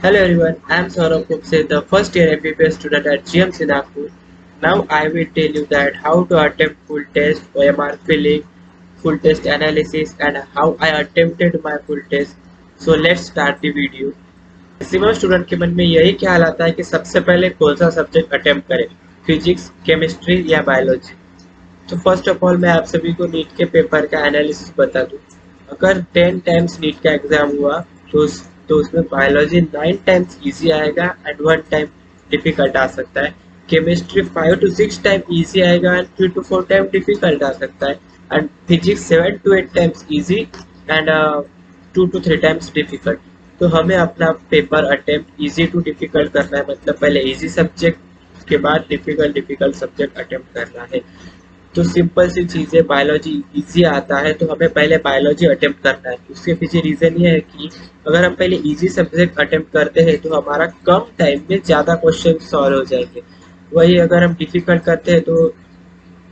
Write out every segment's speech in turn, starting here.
Hello everyone, I am Saurabh Kupse, the first year MBBS student at GMC Nagpur. Now I will tell you that how to attempt full test, OMR filling, full test analysis and how I attempted my full test. So let's start the video. Maximum student के मन में यही ख्याल आता है कि सबसे पहले कौन सा सब्जेक्ट अटेम्प्ट करें, फिजिक्स, केमिस्ट्री या बायोलॉजी। तो फर्स्ट ऑफ ऑल मैं आप सभी को नीट के पेपर का एनालिसिस बता दूं। अगर 10 टाइम्स नीट का एग्जाम हुआ तो उसमें बायोलॉजी 9 टाइम्स इजी आएगा एंड 1 टाइम डिफिकल्ट आ सकता है। केमिस्ट्री 5 to 6 टाइम इजी आएगा एंड 3 to 4 टाइम डिफिकल्ट आ सकता है। And physics 7 to 8 times easy and 2 to 3 times difficult. तो हमें अपना paper attempt easy to difficult करना है, मतलब पहले इजी सब्जेक्ट के बाद डिफिकल्ट सब्जेक्ट अटेम्प्ट करना है। तो सिंपल सी चीज़ है, बायोलॉजी इजी आता है तो हमें पहले बायोलॉजी अटेम्प्ट करना है। उसके पीछे रीज़न ये है कि अगर हम पहले इजी सब्जेक्ट अटेम्प्ट करते हैं तो हमारा कम टाइम में ज़्यादा क्वेश्चन सॉल्व हो जाएंगे। वही अगर हम डिफिकल्ट करते हैं तो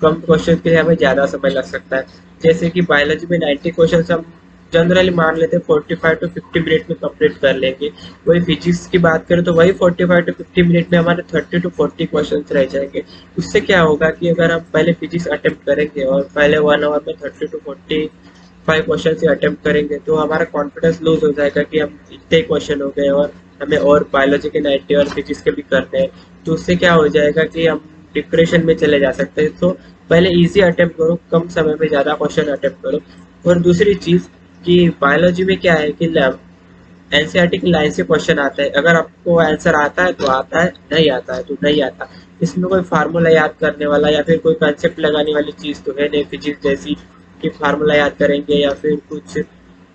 कम क्वेश्चन के लिए हमें ज़्यादा समय लग सकता है। जैसे कि बायोलॉजी में 90 क्वेश्चन हम जनरली मान लेते हैं 45 to 50 मिनट में कंप्लीट कर लेंगे। वही फिजिक्स की बात करें तो वही 45 to 50 मिनट में हमारे 30 to 40 क्वेश्चन रह जाएंगे। उससे क्या होगा कि अगर हम पहले फिजिक्स अटेम्प्ट करेंगे और पहले 1 आवर में 30 to 45 क्वेश्चन से अटेम्प्ट करेंगे तो हमारा कॉन्फिडेंस लूज हो जाएगा कि हम इतने क्वेश्चन हो गए और हमें और बायोलॉजी के 90 और फिजिक्स के भी करने हैं। तो उससे क्या हो जाएगा कि हम डिप्रेशन में चले जा सकते हैं। तो पहले इजी अटेम्प्ट करो, कम समय में ज़्यादा क्वेश्चन अटेम्प्ट करो। और दूसरी चीज़ कि बायोलॉजी में क्या है कि एनसीईआरटी की लाइन से क्वेश्चन आता है। अगर आपको आंसर आता है तो आता है, नहीं आता है तो नहीं आता। इसमें कोई फार्मूला याद करने वाला या फिर कोई कंसेप्ट लगाने वाली चीज़ तो है नहीं फिजिक्स जैसी कि फार्मूला याद करेंगे या फिर कुछ।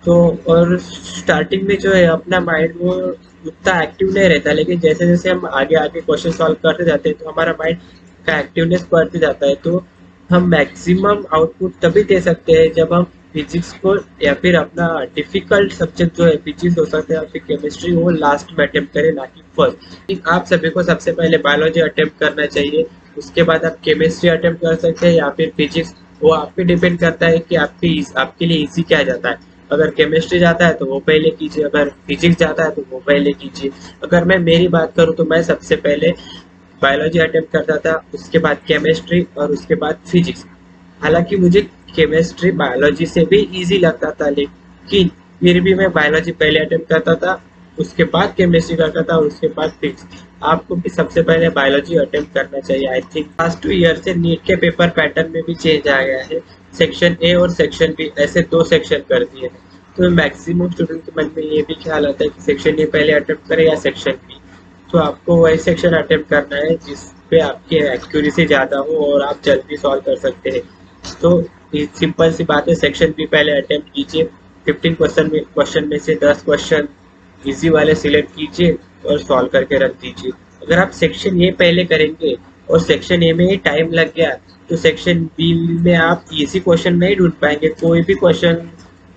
तो और स्टार्टिंग में जो है अपना माइंड वो उतना एक्टिव नहीं रहता, लेकिन जैसे जैसे हम आगे आगे क्वेश्चन सॉल्व करते जाते हैं तो हमारा माइंड का एक्टिवनेस बढ़ते जाता है। तो हम मैक्सिमम आउटपुट तभी दे सकते हैं जब हम फिजिक्स को या फिर अपना डिफिकल्ट सब्जेक्ट जो है फिजिक्स हो सकता है या फिर केमिस्ट्री वो लास्ट में अटेम्प्ट करें, ना कि फर्स्ट। आप सभी को सबसे पहले बायोलॉजी अटेम्प्ट करना चाहिए, उसके बाद आप केमिस्ट्री अटेम्प्ट कर सकते हैं या फिर फिजिक्स। वो आप पे डिपेंड करता है कि आपके लिए इजी क्या जाता है। अगर केमिस्ट्री जाता है तो वो पहले कीजिए, अगर फिजिक्स जाता है तो वो पहले कीजिए। अगर मैं मेरी बात करूँ तो मैं सबसे पहले बायोलॉजी अटेम्प्ट करता था, उसके बाद केमिस्ट्री और उसके बाद फिजिक्स। हालांकि मुझे केमिस्ट्री बायोलॉजी से भी इजी लगता था, लेकिन फिर भी मैं बायोलॉजी पहले अटेम्प्ट करता था, उसके बाद केमिस्ट्री करता था और उसके बाद फिजिक्स। आपको भी सबसे पहले बायोलॉजी अटेम्प्ट करना चाहिए। आई थिंक लास्ट 2 ईयर से नीट के पेपर पैटर्न में भी चेंज आ गया है। सेक्शन ए और सेक्शन बी ऐसे 2 सेक्शन कर दिए हैं। तो मैक्सिमम स्टूडेंट के मन में ये भी ख्याल आता है कि सेक्शन ए पहले अटेम्प्ट करें या सेक्शन बी। तो आपको वही सेक्शन अटेम्प्ट करना है जिस पे आपकी एक्यूरेसी ज़्यादा हो और आप जल्दी सॉल्व कर सकते हैं। तो सिंपल सी बात है, सेक्शन बी पहले अटेम्प्ट कीजिए। 15 क्वेश्चन में से 10 क्वेश्चन इजी वाले सिलेक्ट कीजिए और सॉल्व करके रख दीजिए। अगर आप सेक्शन ए पहले करेंगे और सेक्शन ए में ही टाइम लग गया तो सेक्शन बी में आप इजी क्वेश्चन नहीं ढूंढ पाएंगे। कोई भी क्वेश्चन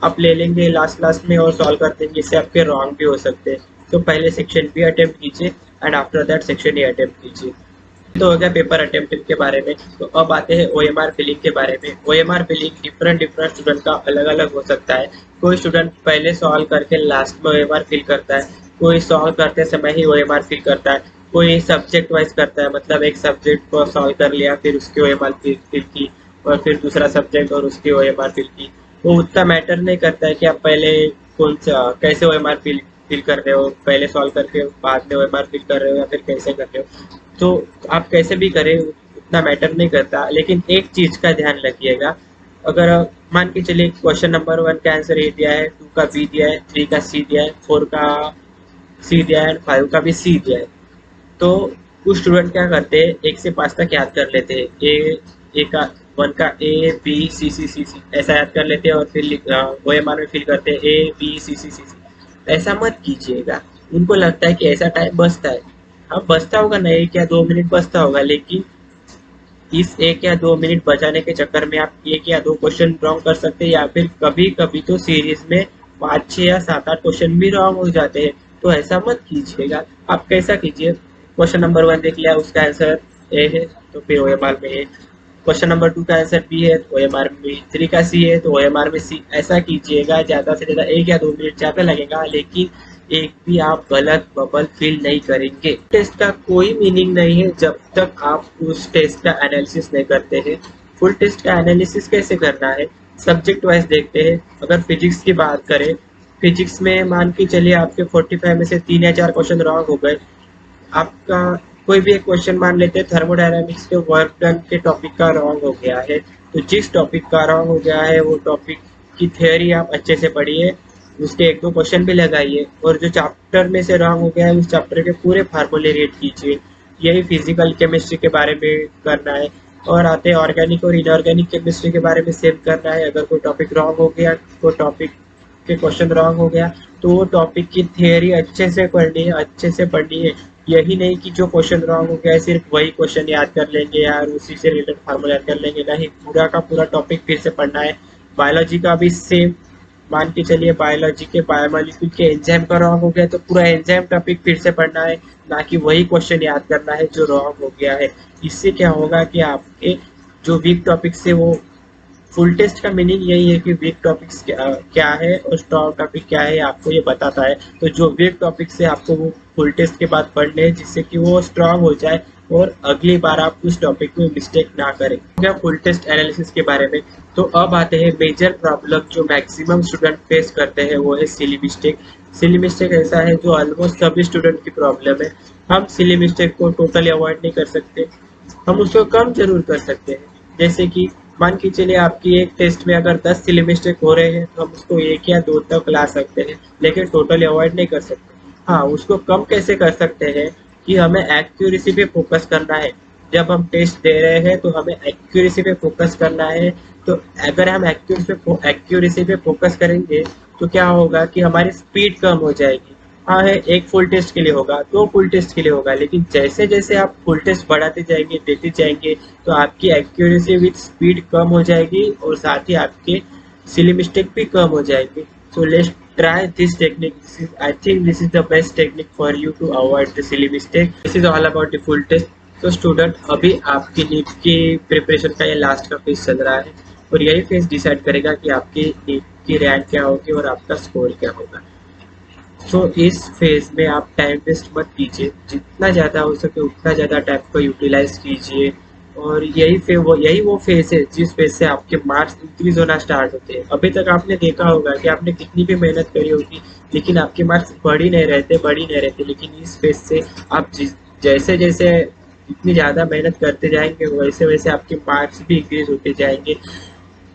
आप ले लेंगे लास्ट लास्ट में और सॉल्व कर देंगे, इससे आपके रॉन्ग भी हो सकते हैं। तो पहले सेक्शन बी अटेम्प्ट कीजिए and after that section A attempt कीजिए। तो हो गया पेपर अटेम्प्ट के बारे में। तो अब आते हैं ओएमआर फिलिंग के बारे में। OMR filling different different student का अलग अलग हो सकता है। कोई स्टूडेंट पहले सॉल्व करके लास्ट में ओएमआर फिल करता है, कोई सॉल्व करते समय ही ओएमआर फिल करता है, कोई सब्जेक्ट वाइज करता है, मतलब एक सब्जेक्ट को सॉल्व कर लिया फिर उसकी ओएमआर फिल की और फिर दूसरा सब्जेक्ट और उसकी ओएमआर फिल की। वो उतना मैटर नहीं करता है कि आप पहले कौन सा कैसे ओएमआर फिल कर रहे हो, पहले सॉल्व करके बाद में ओएमआर फिल कर रहे हो या फिर कैसे कर रहे हो। तो आप कैसे भी करें उतना मैटर नहीं करता, लेकिन एक चीज का ध्यान रखिएगा। अगर मान के चलिए क्वेश्चन नंबर 1 का आंसर ए दिया है, 2 का बी दिया है, 3 का सी दिया है, 4 का सी दिया है, 5 का भी सी दिया है, तो कुछ स्टूडेंट क्या करते हैं 1 से 5 तक याद कर लेते हैं। ए का 1 का ए बी सी सी सी सी ऐसा याद कर लेते हैं और फिर ओएमआर में फिल करते हैं ए बी सी सी सी सी। ऐसा मत कीजिएगा। उनको लगता है कि ऐसा टाइम बचता है। हाँ बचता होगा ना, 1 या 2 मिनट बचता होगा, लेकिन इस 1 या 2 मिनट बचाने के चक्कर में आप 1 या 2 क्वेश्चन रॉन्ग कर सकते हैं या फिर कभी कभी तो सीरीज में 5 6 या 7 8 क्वेश्चन भी रॉन्ग हो जाते हैं। तो ऐसा मत कीजिएगा। आप कैसा कीजिए, क्वेश्चन नंबर 1 देख लिया, उसका आंसर ए है तो फिर ओएमआर में ए। क्वेश्चन नंबर 2 का आंसर बी है तो ओएमआर में बी, 3 का सी है तो ओएमआर में सी। ऐसा कीजिएगा। ज़्यादा से ज़्यादा 1 या 2 मिनट ज़्यादा लगेगा, लेकिन एक भी आप गलत बबल फील नहीं करेंगे। टेस्ट का कोई मीनिंग नहीं है जब तक आप उस टेस्ट का एनालिसिस नहीं करते हैं। फुल टेस्ट का एनालिसिस कैसे करना है, सब्जेक्ट वाइज देखते हैं। अगर फिजिक्स की बात करें, फिजिक्स में मान के चलिए आपके 45 में से 3 या 4 क्वेश्चन रॉन्ग हो गए। आपका कोई भी एक क्वेश्चन मान लेते हैं, थर्मोडायनामिक्स के वर्क डन के टॉपिक का रॉन्ग हो गया है, तो जिस टॉपिक का रॉन्ग हो गया है वो टॉपिक की थ्योरी आप अच्छे से पढ़िए, उसके एक दो क्वेश्चन भी लगाइए, और जो चैप्टर में से रॉन्ग हो गया है उस चैप्टर के पूरे फार्मूले रीड कीजिए। यही फिजिकल केमिस्ट्री के बारे में करना है। और आते हैं ऑर्गेनिक और इनऑर्गेनिक केमिस्ट्री के बारे में सेम करना है। अगर कोई टॉपिक रॉन्ग हो गया, कोई टॉपिक के क्वेश्चन रॉन्ग हो गया, तो वो टॉपिक की थियरी अच्छे से पढ़नी है, अच्छे से पढ़नी है। यही नहीं कि जो क्वेश्चन रॉन्ग हो गया है सिर्फ वही क्वेश्चन याद कर लेंगे यार, उसी से रिलेटेड फार्मूला याद कर लेंगे, नहीं, पूरा का पूरा टॉपिक फिर से पढ़ना है। बायोलॉजी का भी सेम, मान के चलिए बायोलॉजी के बायोमोलिक्यूल के एंजाइम का रॉन्ग हो गया तो पूरा एंजाइम टॉपिक फिर से पढ़ना है, ना कि वही क्वेश्चन याद करना है जो रॉन्ग हो गया है। इससे क्या होगा कि आपके जो वीक टॉपिक से वो, फुल टेस्ट का मीनिंग यही है कि वीक टॉपिक्स क्या है और स्ट्रॉन्ग टॉपिक क्या है आपको ये बताता है। तो जो वीक टॉपिक से आपको वो फुल टेस्ट के बाद पढ़ने हैं जिससे कि वो स्ट्रॉन्ग हो जाए और अगली बार आप उस टॉपिक में मिस्टेक ना करें। क्या फुल टेस्ट एनालिसिस के बारे में। तो अब आते हैं मेजर प्रॉब्लम जो मैक्सिमम स्टूडेंट फेस करते हैं, वो है सिली मिस्टेक। सिली मिस्टेक ऐसा है जो ऑलमोस्ट सभी स्टूडेंट की प्रॉब्लम है। हम सिली मिस्टेक को टोटली अवॉइड नहीं कर सकते, हम उसको कम जरूर कर सकते हैं। जैसे कि मान के चलिए आपकी एक टेस्ट में अगर 10 सिली मिस्टेक हो रहे हैं तो हम उसको 1 या 2 तक ला सकते हैं, लेकिन टोटली अवॉइड नहीं कर सकते। हाँ, उसको कम कैसे कर सकते हैं कि हमें एक्यूरेसी पे फोकस करना है। जब हम टेस्ट दे रहे हैं तो हमें एक्यूरेसी पे फोकस करना है। तो अगर हम एक्यूरेसी पे फोकस करेंगे तो क्या होगा कि हमारी स्पीड कम हो जाएगी। हाँ है, एक फुल टेस्ट के लिए होगा, 2 फुल टेस्ट के लिए होगा, लेकिन जैसे जैसे आप फुल टेस्ट बढ़ाते जाएंगे, देते जाएंगे, तो आपकी एक्यूरेसी विथ स्पीड कम हो जाएगी और साथ ही आपके सिली मिस्टेक भी कम हो जाएगी। So let's try this technique. I think this is the best technique for you to avoid the silly mistake. This is all about the full test. तो student, अभी आपकी नीट की प्रिपरेशन का ये last का फेज चल रहा है और यही फेज डिसाइड करेगा कि आपकी नीट की रैंक क्या होगी और आपका स्कोर क्या होगा। तो इस फेज में आप टाइम वेस्ट मत कीजिए, जितना ज़्यादा हो सके उतना ज़्यादा टाइम को यूटिलाइज कीजिए। और यही वो फेज है जिस फेज से आपके मार्क्स इंक्रीज होना स्टार्ट होते हैं। अभी तक आपने देखा होगा कि आपने कितनी भी मेहनत करी होगी लेकिन आपके मार्क्स बढ़ ही नहीं रहते, लेकिन इस फेज से आप जैसे जैसे जितनी ज़्यादा मेहनत करते जाएंगे वैसे वैसे आपके मार्क्स भी इंक्रीज होते जाएंगे।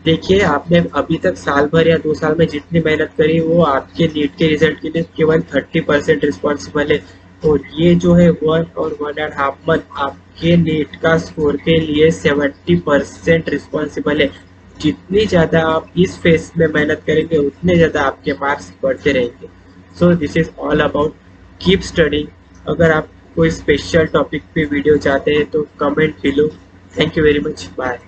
देखिए, आपने अभी तक साल भर या 2 साल में जितनी मेहनत करी वो आपके नीट के रिजल्ट के लिए केवल 30% रिस्पॉन्सिबल है, और ये जो है 1 और 1.5 मंथ आपके नीट का स्कोर के लिए 70% रिस्पॉन्सिबल है। जितनी ज़्यादा आप इस फेज में मेहनत करेंगे उतने ज़्यादा आपके मार्क्स बढ़ते रहेंगे। So this is all about keep studying. अगर आप कोई स्पेशल टॉपिक पे वीडियो चाहते हैं तो comment below. Thank you very much, bye.